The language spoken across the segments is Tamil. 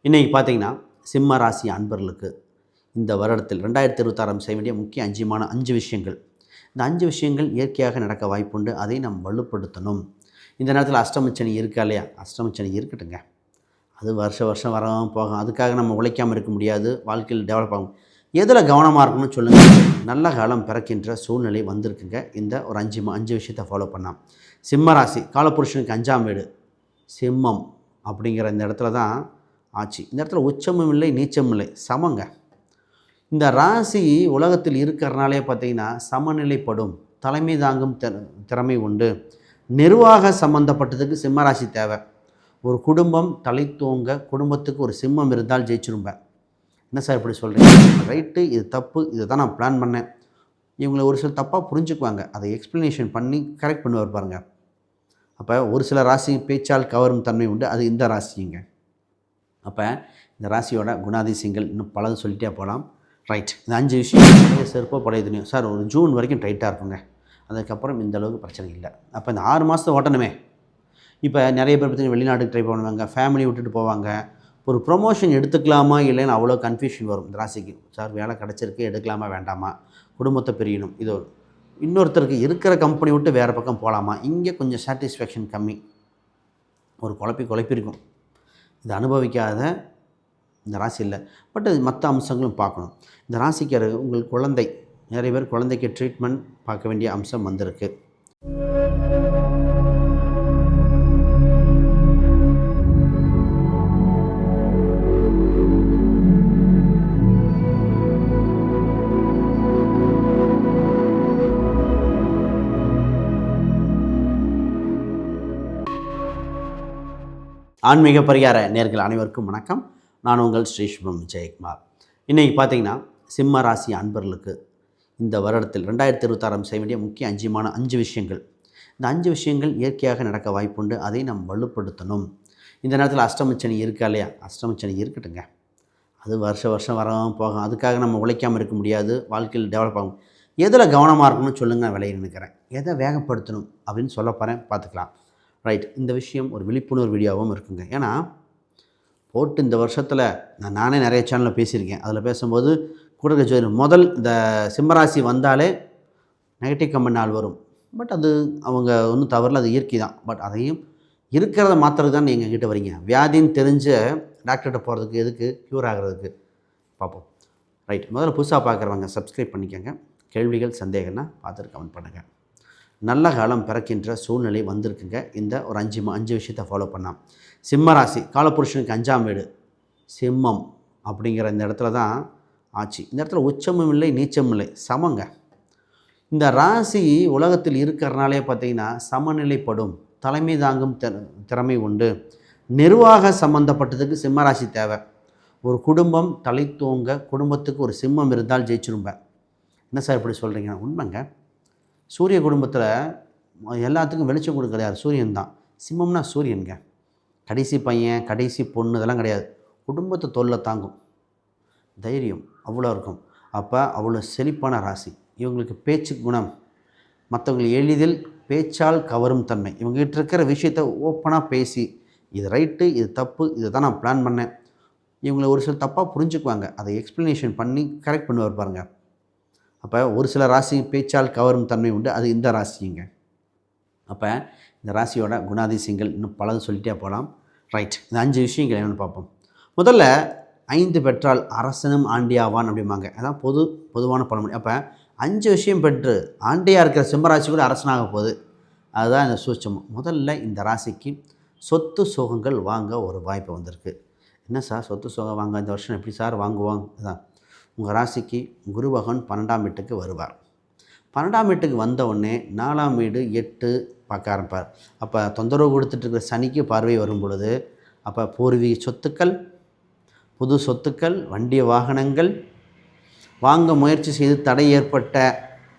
இன்றைக்கி பார்த்தீங்கன்னா சிம்ம ராசி அன்பர்களுக்கு இந்த வருடத்தில் 2026 செய்ய வேண்டிய முக்கிய 5 விஷயங்கள். இந்த 5 விஷயங்கள் இயற்கையாக நடக்க வாய்ப்புண்டு. அதை நாம் வலுப்படுத்தணும். இந்த நேரத்தில் அஷ்டமச்சனி இருக்கா இல்லையா? அஷ்டமச்சனி இருக்கட்டுங்க. அது வருஷம் வரும் போகும். அதுக்காக நம்ம உழைக்காமல் இருக்க முடியாது. வாழ்க்கையில் டெவலப் ஆகும். எதில் கவனமாக இருக்கணும்னு சொல்லுங்கள். நல்ல காலம் பிறக்கின்ற சூழ்நிலை வந்திருக்குங்க. இந்த ஒரு 5 விஷயத்தை ஃபாலோ பண்ணலாம். சிம்ம ராசி காலபுருஷனுக்கு 5ஆம் வீடு சிம்மம் அப்படிங்கிற இந்த இடத்துல தான் ஆச்சு. இந்த இடத்துல உச்சமும் இல்லை நீச்சமும் இல்லை, சமங்க. இந்த ராசி உலகத்தில் இருக்கிறனாலே பார்த்திங்கன்னா சமநிலைப்படும், தலைமை தாங்கும் திறமை உண்டு. நிர்வாக சம்மந்தப்பட்டதுக்கு சிம்ம ராசி தேவை. ஒரு குடும்பம் தலை தூங்க குடும்பத்துக்கு ஒரு சிம்மம் இருந்தால் ஜெயிச்சிரும்பேன். என்ன சார் இப்படி சொல்கிறீங்க? ரைட்டு, இது தப்பு, இதை தான் நான் பிளான் பண்ணேன். இவங்களை ஒரு சில தப்பாக புரிஞ்சுக்குவாங்க. அதை எக்ஸ்ப்ளனேஷன் பண்ணி கரெக்ட் பண்ணுவார் பாருங்க. அப்போ ஒரு சில ராசி பேச்சால் கவரும் தன்மை உண்டு. அது இந்த ராசிங்க. அப்போ இந்த ராசியோட குணாதிசயங்கள் இன்னும் பலது சொல்லிட்டே போகலாம். ரைட், இந்த 5 விஷயம் பழைய செருப்போ பழைய துணியும் சார் ஒரு ஜூன் வரைக்கும் டைட்டாக இருக்குங்க. அதுக்கப்புறம் இந்த அளவுக்கு பிரச்சனை இல்லை. அப்போ இந்த 6 மாதத்தை ஓட்டணுமே. இப்போ நிறைய பேர் பார்த்திங்கன்னா வெளிநாட்டுக்கு ட்ரை பண்ணுவாங்க, ஃபேமிலி விட்டுட்டு போவாங்க. ஒரு ப்ரொமோஷன் எடுத்துக்கலாமா இல்லைன்னு அவ்வளோ கன்ஃபியூஷன் வரும் இந்த ராசிக்கு. சார் வேலை கிடச்சிருக்கு, எடுக்கலாமா வேண்டாமா, குடும்பத்தை பிரியணும், இது இன்னொருத்தருக்கு இருக்கிற கம்பெனி விட்டு வேறு பக்கம் போகலாமா, இங்கே கொஞ்சம் சாட்டிஸ்ஃபேக்ஷன் கம்மி, ஒரு குழப்பிருக்கும். இது அனுபவிக்காத இந்த ராசி இல்லை. பட் அது மற்ற அம்சங்களும் பார்க்கணும். இந்த ராசிக்கு உங்கள் குழந்தை, நிறைய பேர் குழந்தைக்கு ட்ரீட்மெண்ட் பார்க்க வேண்டிய அம்சம் வந்திருக்கு. ஆன்மீக பரிகார நேர்கள் அனைவருக்கும் வணக்கம். நான் உங்கள் ஸ்ரீ சுபம் ஜெயக்குமார். இன்றைக்கி பார்த்தீங்கன்னா சிம்ம ராசி அன்பர்களுக்கு இந்த வருடத்தில் 2026 செய்ய வேண்டிய முக்கிய 5 விஷயங்கள். இந்த 5 விஷயங்கள் இயற்கையாக நடக்க வாய்ப்புண்டு. அதை நாம் வலுப்படுத்தணும். இந்த நேரத்தில் அஷ்டமச்சனி இருக்கா இல்லையா? அஷ்டமச்சனி இருக்கட்டுங்க. அது வருஷம் வரும் போகும். அதுக்காக நம்ம உழைக்காமல் இருக்க முடியாது. வாழ்க்கையில் டெவலப் ஆகும். எதில் கவனமாக இருக்கணும்னு சொல்லுங்கள். நான் விளைய நினைக்கிறேன். எதை வேகப்படுத்தணும் அப்படின்னு சொல்ல போகிறேன், பார்த்துக்கலாம். ரைட், இந்த விஷயம் ஒரு விழிப்புணர்வு வீடியோவும் இருக்குங்க. ஏன்னா போட்டு இந்த வருஷத்தில் நானே நிறைய சேனலில் பேசியிருக்கேன். அதில் பேசும்போது கூட முதல் இந்த சிம்மராசி வந்தாலே நெகட்டிவ் கமெண்ட் நாள் வரும். பட் அது அவங்க ஒன்றும் தவறில்லை, அது இயற்கை தான். பட் அதையும் இருக்கிறத மாத்திரக்கு தான் நீங்கள் கிட்ட வரீங்க. வியாதின்னு தெரிஞ்ச டாக்டர்கிட்ட போகிறதுக்கு எதுக்கு, க்யூர் ஆகிறதுக்கு பார்ப்போம். ரைட், முதல்ல புதுசாக பார்க்குறவங்க சப்ஸ்கிரைப் பண்ணிக்கோங்க. கேள்விகள் சந்தேகம்னா பார்த்துட்டு கமெண்ட் பண்ணுங்கள். நல்ல காலம் பிறக்கின்ற சூழ்நிலை வந்திருக்குங்க. இந்த ஒரு 5 விஷயத்தை ஃபாலோ பண்ணலாம். சிம்ம ராசி காலபுருஷனுக்கு 5ஆம் வீடு சிம்மம் அப்படிங்கிற இந்த இடத்துல தான் ஆச்சு. இந்த இடத்துல உச்சமும் இல்லை நீச்சமும் இல்லை, சமங்க. இந்த ராசி உலகத்தில் இருக்கிறனாலே பார்த்திங்கன்னா சமநிலைப்படும், தலைமை தாங்கும் திறமை உண்டு. நிர்வாக சம்மந்தப்பட்டதுக்கு சிம்ம ராசி தேவை. ஒரு குடும்பம் தலை தூங்க குடும்பத்துக்கு ஒரு சிம்மம் இருந்தால் ஜெயிச்சிரும்பேன். என்ன சார் இப்படி சொல்கிறீங்க? உண்மைங்க. சூரிய குடும்பத்தில் எல்லாத்துக்கும் வெளிச்சம் கொடுக்குற யார்? சூரியன் தான். சிம்மம்னா சூரியனுங்க. கடைசி பையன் கடைசி பொண்ணு இதெல்லாம் கிடையாது. குடும்பத்தை தொல்லை தாங்கும், தைரியம் அவ்வளோ இருக்கும். அப்போ அவ்வளோ செழிப்பான ராசி. இவங்களுக்கு பேச்சு குணம், மற்றவங்களை எளிதில் பேச்சால் கவரும் தன்மை. இவங்ககிட்ட இருக்கிற விஷயத்தை ஓப்பனாக பேசி இது ரைட்டு, இது தப்பு, இதை தான் நான் பிளான் பண்ணேன். இவங்களை ஒரு சில தப்பாக புரிஞ்சுக்குவாங்க. அதை எக்ஸ்ப்ளனேஷன் பண்ணி கரெக்ட் பண்ணுவார் பாருங்கள். அப்போ ஒரு சில ராசி பேச்சால் கவரும் தன்மை உண்டு. அது இந்த ராசிங்க. அப்போ இந்த ராசியோட குணாதிசயங்கள் இன்னும் பலது சொல்லிட்டே போகலாம். ரைட், இந்த 5 விஷயங்கள் என்னென்னு பார்ப்போம். முதல்ல 5 பெற்றால் அரசனும் ஆண்டியாவான் அப்படிம்பாங்க. அதான் பொதுவான பழமொழி. அப்போ 5 விஷயம் பெற்று ஆண்டியாக இருக்கிற சிம்மராசி கூட அரசனாக போகுது. அதுதான் இந்த சூட்சமம். முதல்ல இந்த ராசிக்கு சொத்து சுகங்கள் வாங்க ஒரு வாய்ப்பு வந்திருக்கு. என்ன சார் சொத்து சுகம் வாங்க இந்த வருஷம் எப்படி சார் வாங்குவோம்? அதான் உங்கள் ராசிக்கு குரு பகவான் 12ஆம் வீட்டுக்கு வருவார். 12ஆம் வீட்டுக்கு வந்த உடனே 4ஆம் வீடு 8 பார்க்க ஆரம்பிப்பார். அப்போ தொந்தரவு கொடுத்துட்டு இருக்கிற சனிக்கு பார்வை வரும் பொழுது அப்போ பூர்வீக சொத்துக்கள், புது சொத்துக்கள், வண்டிய வாகனங்கள் வாங்க முயற்சி செய்து தடை ஏற்பட்ட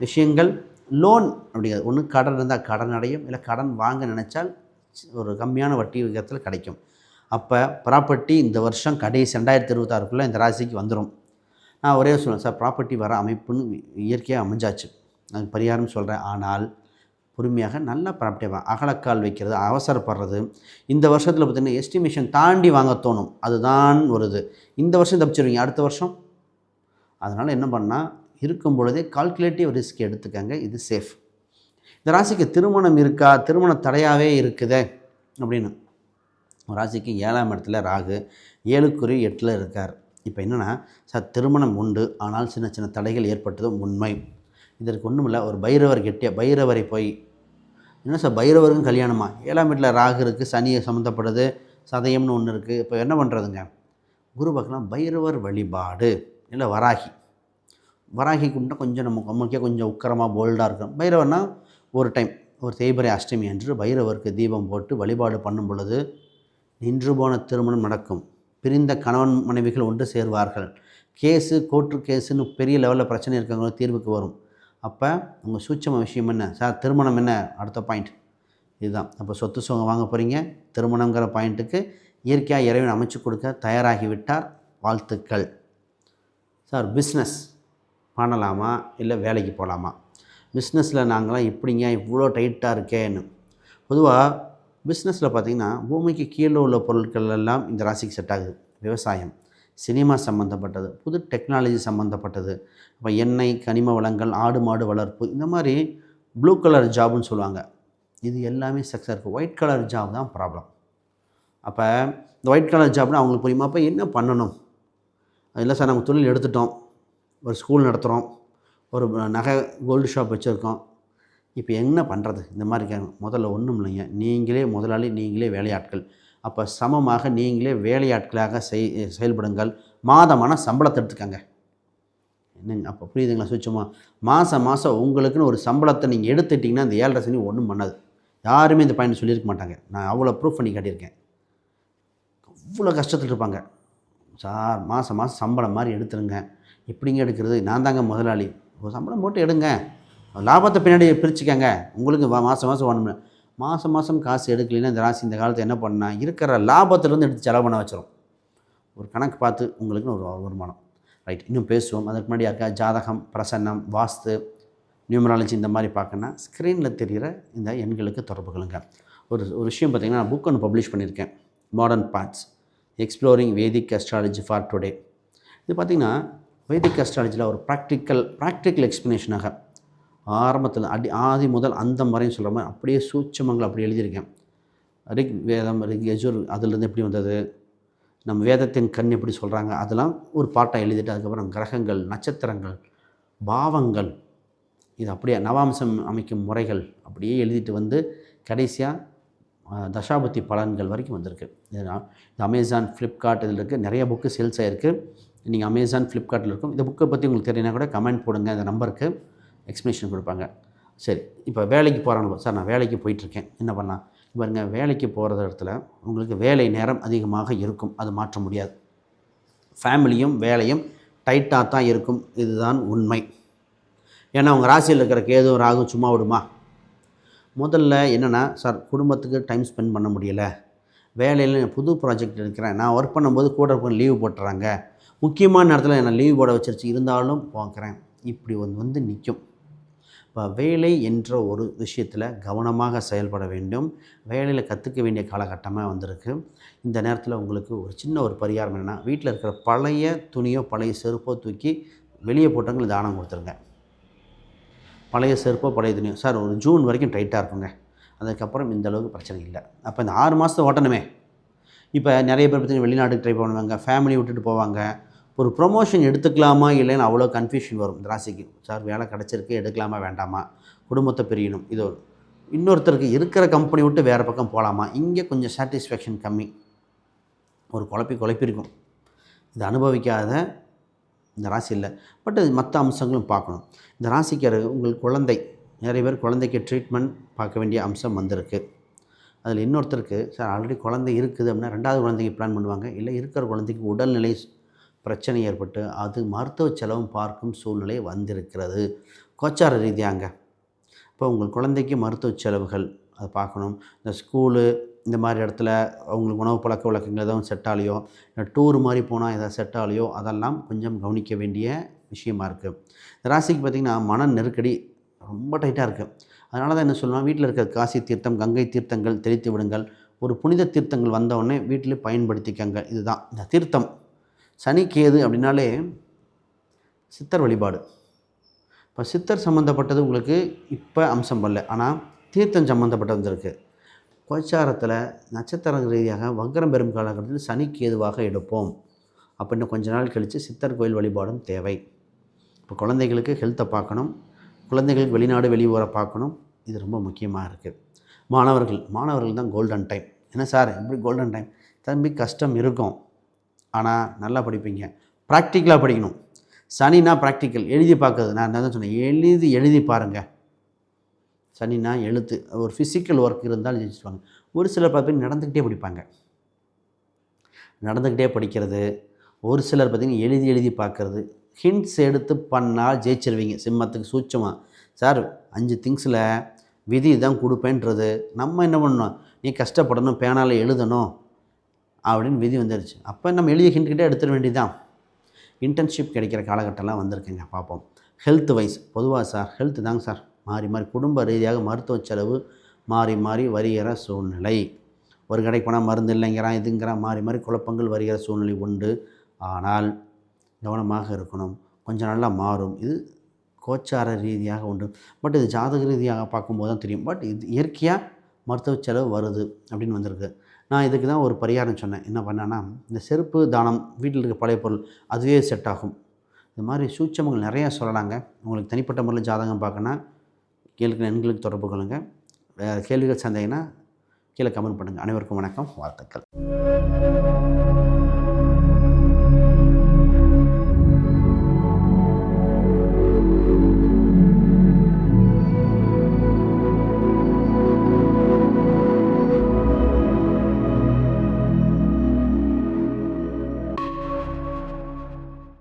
விஷயங்கள், லோன் அப்படிங்கிறது ஒன்று கடன் இருந்தால் கடன் அடையும், இல்லை கடன் வாங்க நினச்சால் ஒரு கம்மியான வட்டி விகிதத்தில் கிடைக்கும். அப்போ ப்ராப்பர்ட்டி இந்த வருஷம் கடைசி 2026க்குள்ளே இந்த ராசிக்கு வந்துடும். நான் ஒரே சொல்லுவேன் சார், ப்ராப்பர்ட்டி வர அமைப்புன்னு இயற்கையாக அமைஞ்சாச்சு, அதுக்கு பரிகாரம் சொல்கிறேன். ஆனால் பொறுமையாக நல்லா ப்ராப்பர்ட்டியாக அகலக்கால் வைக்கிறது, அவசரப்படுறது. இந்த வருஷத்தில் பார்த்திங்கன்னா எஸ்டிமேஷன் தாண்டி வாங்க தோணும், அதுதான் வருது. இந்த வருஷம் தப்பிச்சிருவீங்க, அடுத்த வருஷம். அதனால் என்ன பண்ணால் இருக்கும் பொழுதே கால்குலேட்டிவ் ரிஸ்க் எடுத்துக்கங்க, இது சேஃப். இந்த ராசிக்கு திருமணம் இருக்கா, திருமண தடையாகவே இருக்குதே அப்படின்னு. ராசிக்கு 7ஆம் இடத்துல ராகு, 7க்குரிய 8ல் இருக்கார். இப்போ என்னென்னா, சார் திருமணம் உண்டு, ஆனால் சின்ன சின்ன தடைகள் ஏற்பட்டதும் உண்மை. இதற்கு ஒன்றும் இல்லை, ஒரு பைரவர் கெட்டிய பைரவரை போய், என்ன சார் பைரவருக்கும் கல்யாணமா, 7ஆம் வீட்டில் ராகு இருக்குது, சனியை சம்மந்தப்படுது, சதயம்னு ஒன்று இருக்குது. இப்போ என்ன பண்ணுறதுங்க, குரு பார்க்கலாம் பைரவர் வழிபாடு, இல்லை வராகி கும்பிட்டா கொஞ்சம் நமக்கே கொஞ்சம் உக்கரமாக போல்டாக இருக்கும். பைரவர்னால் ஒரு டைம் ஒரு தேய்பிறை அஷ்டமி அன்று பைரவருக்கு தீபம் போட்டு வழிபாடு பண்ணும் பொழுது நின்று போன திருமணம் நடக்கும். பிரிந்த கணவன் மனைவிகள் ஒன்று சேர்வார்கள். கோர்ட்டு கேஸுன்னு பெரிய லெவலில் பிரச்சனை இருக்கவங்களும் தீர்வுக்கு வரும். அப்போ உங்கள் சூட்சம விஷயம் என்ன சார், திருமணம் என்ன, அடுத்த பாயிண்ட் இதுதான். அப்போ சொத்து சுகம் வாங்க போகிறீங்க, திருமணங்கிற பாயிண்ட்டுக்கு இயற்கையாக இறைவன் அமைச்சு கொடுக்க தயாராகிவிட்டார், வாழ்த்துக்கள். சார் பிஸ்னஸ் பண்ணலாமா இல்லை வேலைக்கு போகலாமா, பிஸ்னஸில் நாங்களாம் எப்படிங்க இவ்வளோ டைட்டாக இருக்கேன்னு. பொதுவாக பிஸ்னஸில் பார்த்திங்கன்னா பூமிக்கு கீழே உள்ள பொருட்கள் எல்லாம் இந்த ராசிக்கு செட் ஆகுது. விவசாயம், சினிமா சம்மந்தப்பட்டது, புது டெக்னாலஜி சம்மந்தப்பட்டது, இப்போ எண்ணெய், கனிம வளங்கள், ஆடு மாடு வளர்ப்பு, இந்த மாதிரி ப்ளூ கலர் ஜாப்னு சொல்லுவாங்க. இது எல்லாமே சக்ஸஸ் இருக்குது. ஒயிட் கலர் ஜாப் தான் ப்ராப்ளம். அப்போ இந்த ஒயிட் கலர் ஜாப்னால் அவங்களுக்கு புரியுமா, அப்போ என்ன பண்ணணும், இல்லை சார் நாங்கள் தொழில் எடுத்துட்டோம், ஒரு ஸ்கூல் நடத்துகிறோம், ஒரு நகை கோல்டு ஷாப் வச்சுருக்கோம், இப்போ என்ன பண்ணுறது, இந்த மாதிரி கேட்கணும். முதல்ல ஒன்றும் இல்லைங்க, நீங்களே முதலாளி, நீங்களே வேலையாட்கள். அப்போ சமமாக நீங்களே வேலையாட்களாக செயல்படுங்கள். மாதமான சம்பளத்தை எடுத்துக்கங்க. என்னங்க அப்போ புரியுதுங்களா, சுச்சமாக மாதம் உங்களுக்குன்னு ஒரு சம்பளத்தை நீங்கள் எடுத்துட்டிங்கன்னா இந்த 7.5 சனி ஒன்றும் பண்ணாது. யாருமே இந்த பாயிண்ட் சொல்லியிருக்க மாட்டாங்க. நான் அவ்வளோ ப்ரூஃப் பண்ணி காட்டியிருக்கேன். அவ்வளோ கஷ்டத்தில் இருப்பாங்க. சார் மாதம் சம்பளம் மாதிரி எடுத்துருங்க. எப்படிங்க எடுக்கிறது, நான் தாங்க முதலாளி, ஒரு சம்பளம் போட்டு எடுங்க, லாபத்தை பின்னாடி பிரிச்சுக்கங்க, உங்களுக்கு மாதம் ஒன்று. மாதம் காசு எடுக்கலைன்னா இந்த ராசி இந்த காலத்தில் என்ன பண்ணால் இருக்கிற லாபத்திலேருந்து எடுத்து செலவு பண்ண வச்சிடும். ஒரு கணக்கு பார்த்து உங்களுக்குன்னு ஒரு வருமானம். ரைட், இன்னும் பேசுவோம். அதுக்கு முன்னாடி யாருக்கா ஜாதகம், பிரசன்னம், வாஸ்து, நியூமராலஜி இந்த மாதிரி பார்க்கணுன்னா ஸ்க்ரீனில் தெரிகிற இந்த எண்களுக்கு தொடர்பு கொள்ளுங்க. ஒரு விஷயம் பார்த்திங்கன்னா, நான் புக் ஒன்று பப்ளிஷ் பண்ணியிருக்கேன், modern parts exploring Vedic astrology for today. இது பார்த்திங்கன்னா வேதிக் அஸ்ட்ராலஜியில் ஒரு ப்ராக்டிக்கல் எக்ஸ்ப்ளனேஷனாக ஆரம்பத்தில் ஆதி முதல் அந்தம் வரையும் சொல்கிற மாதிரி அப்படியே சூட்சமங்கள் அப்படி எழுதியிருக்கேன். ரிக் வேதம், ரிக் யஜுர், அதிலிருந்து எப்படி வந்தது, நம்ம வேதத்தின் கண் எப்படி சொல்கிறாங்க, அதெல்லாம் ஒரு பாட்டாக எழுதிட்டு அதுக்கப்புறம் கிரகங்கள், நட்சத்திரங்கள், பாவங்கள், இது அப்படியே நவாம்சம் அமைக்கும் முறைகள் அப்படியே எழுதிட்டு வந்து கடைசியாக தசாபதி பலன்கள் வரைக்கும் வந்திருக்கு. இது அமேசான், ஃப்ளிப்கார்ட் இதில் இருக்குது. நிறைய புக்கு சேல்ஸ் ஆகிருக்கு. நீங்கள் அமேசான், ஃப்ளிப்கார்ட்டில் இருக்கும். இந்த புக்கை பற்றி உங்களுக்கு தெரியுன்னா கூட கமெண்ட் போடுங்க, இந்த நம்பருக்கு எக்ஸ்ப்ளனேஷன் கொடுப்பாங்க. சரி, இப்போ வேலைக்கு போகிறாங்க சார், நான் வேலைக்கு போயிட்டுருக்கேன், என்ன பண்ணலாம். பாருங்க, வேலைக்கு போகிற இடத்துல உங்களுக்கு வேலை நேரம் அதிகமாக இருக்கும், அது மாற்ற முடியாது. ஃபேமிலியும் வேலையும் டைட்டாக தான் இருக்கும், இதுதான் உண்மை. ஏன்னா உங்கள் ராசியில் இருக்கிற கேது ராகு சும்மா விடுமா. முதல்ல என்னென்னா, சார் குடும்பத்துக்கு டைம் ஸ்பெண்ட் பண்ண முடியலை, வேலையில் புது ப்ராஜெக்ட் இருக்கிறேன், நான் ஒர்க் பண்ணும்போது கூட இருக்க லீவு போட்டுறாங்க, முக்கியமான நேரத்தில் நான் லீவ் போட வச்சிருச்சு, இருந்தாலும் பார்க்குறேன், இப்படி வந்து நிற்கும். இப்போ வேலை என்ற ஒரு விஷயத்தில் கவனமாக செயல்பட வேண்டும். வேலையில் கற்றுக்க வேண்டிய காலகட்டமாக வந்திருக்கு. இந்த நேரத்தில் உங்களுக்கு ஒரு சின்ன ஒரு பரிகாரம் என்னென்னா, வீட்டில் இருக்கிற பழைய துணியோ பழைய செருப்போ தூக்கி வெளியே போட்டவங்க தானம் கொடுத்துருங்க. பழைய செருப்போ பழைய துணியோ சார் ஒரு ஜூன் வரைக்கும் டைட்டாக இருக்குங்க, அதுக்கப்புறம் இந்த அளவுக்கு பிரச்சனை இல்லை. அப்போ இந்த 6 மாதத்தை ஓட்டணுமே. இப்போ நிறைய பேர் பார்த்திங்கன்னா வெளிநாட்டுக்கு ட்ரை பண்ணுவாங்க, ஃபேமிலி விட்டுட்டு போவாங்க. ஒரு ப்ரொமோஷன் எடுத்துக்கலாமா இல்லைன்னு அவ்வளோ கன்ஃபியூஷன் வரும் இந்த ராசிக்கு. சார் வேலை கிடச்சிருக்கு, எடுக்கலாமா வேண்டாமா, குடும்பத்தை பிரியணும், இது இன்னொருத்தருக்கு இருக்கிற கம்பெனி விட்டு வேறு பக்கம் போகலாமா, இங்கே கொஞ்சம் சாட்டிஸ்ஃபேக்ஷன் கம்மி, ஒரு குழப்பிருக்கும். இது அனுபவிக்காத இந்த ராசி இல்லை. பட் அது மற்ற அம்சங்களும் பார்க்கணும். இந்த ராசிக்கு உங்களுக்கு குழந்தை, நிறைய பேர் குழந்தைக்கு ட்ரீட்மெண்ட் பார்க்க வேண்டிய அம்சம் வந்திருக்கு. அதில் இன்னொருத்தருக்கு சார் ஆல்ரெடி குழந்தை இருக்குது அப்படின்னா 2வது குழந்தைக்கு பிளான் பண்ணுவாங்க. இல்லை இருக்கிற குழந்தைக்கு உடல்நிலை பிரச்சனை ஏற்பட்டு அது மருத்துவ செலவும் பார்க்கும் சூழ்நிலை வந்திருக்கிறது கோச்சார ரீதியாங்க. இப்போ உங்கள் குழந்தைக்கு மருத்துவ செலவுகள் அதை பார்க்கணும். இந்த ஸ்கூலு இந்த மாதிரி இடத்துல அவங்களுக்கு உணவு பழக்க வழக்கங்கள் எதாவது செட் ஆகலையோ, இல்லை டூர் மாதிரி போனால் எதாவது செட் ஆகலையோ, அதெல்லாம் கொஞ்சம் கவனிக்க வேண்டிய விஷயமா இருக்குது. இந்த ராசிக்கு பார்த்திங்கன்னா மன நெருக்கடி ரொம்ப டைட்டாக இருக்குது. அதனால தான் என்ன சொல்லுவான், வீட்டில் இருக்கிற காசி தீர்த்தம், கங்கை தீர்த்தங்கள் தெளித்து விடுங்கள். ஒரு புனித தீர்த்தங்கள் வந்தவுடனே வீட்டிலே பயன்படுத்திக்கங்க. இதுதான் இந்த தீர்த்தம். சனி கேது அப்படின்னாலே சித்தர் வழிபாடு. இப்போ சித்தர் சம்மந்தப்பட்டது உங்களுக்கு இப்போ அம்சம் வரல, ஆனால் தீர்த்தம் சம்மந்தப்பட்டது வந்திருக்கு. கோச்சாரத்தில் நட்சத்திர ரீதியாக வக்ரம் பெறும் காலகட்டத்தில் சனி கேதுவாக எடுப்போம். அப்போ இன்னும் கொஞ்ச நாள் கழித்து சித்தர் கோயில் வழிபாடும் தேவை. இப்போ குழந்தைகளுக்கு ஹெல்த்தை பார்க்கணும், குழந்தைகளுக்கு வெளிநாடு வெளியூரை பார்க்கணும். இது ரொம்ப முக்கியமாக இருக்குது. மாணவர்கள் தான் கோல்டன் டைம். என்ன சார் எப்படி கோல்டன் டைம்? தம்பி கஷ்டம் இருக்கும், ஆனால் நல்லா படிப்பீங்க. ப்ராக்டிக்கலாக படிக்கணும். சனினா ப்ராக்டிக்கல், எழுதி பார்க்குறது. நான் என்ன தான் சொன்னேன், எழுதி பாருங்கள். சனினா எழுத்து, ஒரு ஃபிசிக்கல் ஒர்க் இருந்தால் ஜெயிச்சுவாங்க. ஒரு சிலர் பார்த்திங்கன்னா நடந்துக்கிட்டே படிப்பாங்க. நடந்துக்கிட்டே படிக்கிறது. ஒரு சிலர் பார்த்திங்கன்னா எழுதி பார்க்குறது. ஹிண்ட்ஸ் எடுத்து பண்ணால் ஜெயிச்சிருவீங்க. சிம்மத்துக்கு சூட்சமாக சார் 5 திங்ஸில் விதி தான் கொடுப்பேன்றது. நம்ம என்ன பண்ணணும், நீ கஷ்டப்படணும், பேனால் எழுதணும் அப்படின்னு விதி வந்துடுச்சு. அப்போ நம்ம எழுதிய ஹிண்ட்கிட்டே எடுத்துட வேண்டியதுதான். இன்டர்ன்ஷிப் கிடைக்கிற காலகட்டம்லாம் வந்திருக்குங்க. பார்ப்போம். ஹெல்த் வைஸ் பொதுவாக சார் ஹெல்த்து தாங்க சார் மாறி குடும்ப ரீதியாக மருத்துவ செலவு மாறி வருகிற சூழ்நிலை. ஒரு கடைக்கு போனால் மருந்து இல்லைங்கிறான், இதுங்கிறான், மாறி குழப்பங்கள் வருகிற சூழ்நிலை உண்டு. ஆனால் கவனமாக இருக்கணும். கொஞ்சம் நல்லா மாறும். இது கோச்சார ரீதியாக உண்டு. பட் இது ஜாதக ரீதியாக பார்க்கும்போது தான் தெரியும். பட் இது இயற்கையாக மருத்துவ செலவு வருது அப்படின்னு வந்திருக்கு. நான் இதுக்கு தான் ஒரு பரிகாரம் சொன்னேன். என்ன பண்ணேன்னா, இந்த செருப்பு தானம், வீட்டில் இருக்க பழைய பொருள் அதுவே செட் ஆகும். இது மாதிரி சூட்சமங்கள் நிறையா சொல்லலாங்க. உங்களுக்கு தனிப்பட்ட முறையில் ஜாதகம் பார்க்கணுன்னா எண்களுக்கு தொடர்பு கொள்ளுங்கள். வேறு கேள்விகள் சந்தேகம்னா கீழே கமெண்ட் பண்ணுங்கள். அனைவருக்கும் வணக்கம், வாழ்த்துக்கள்.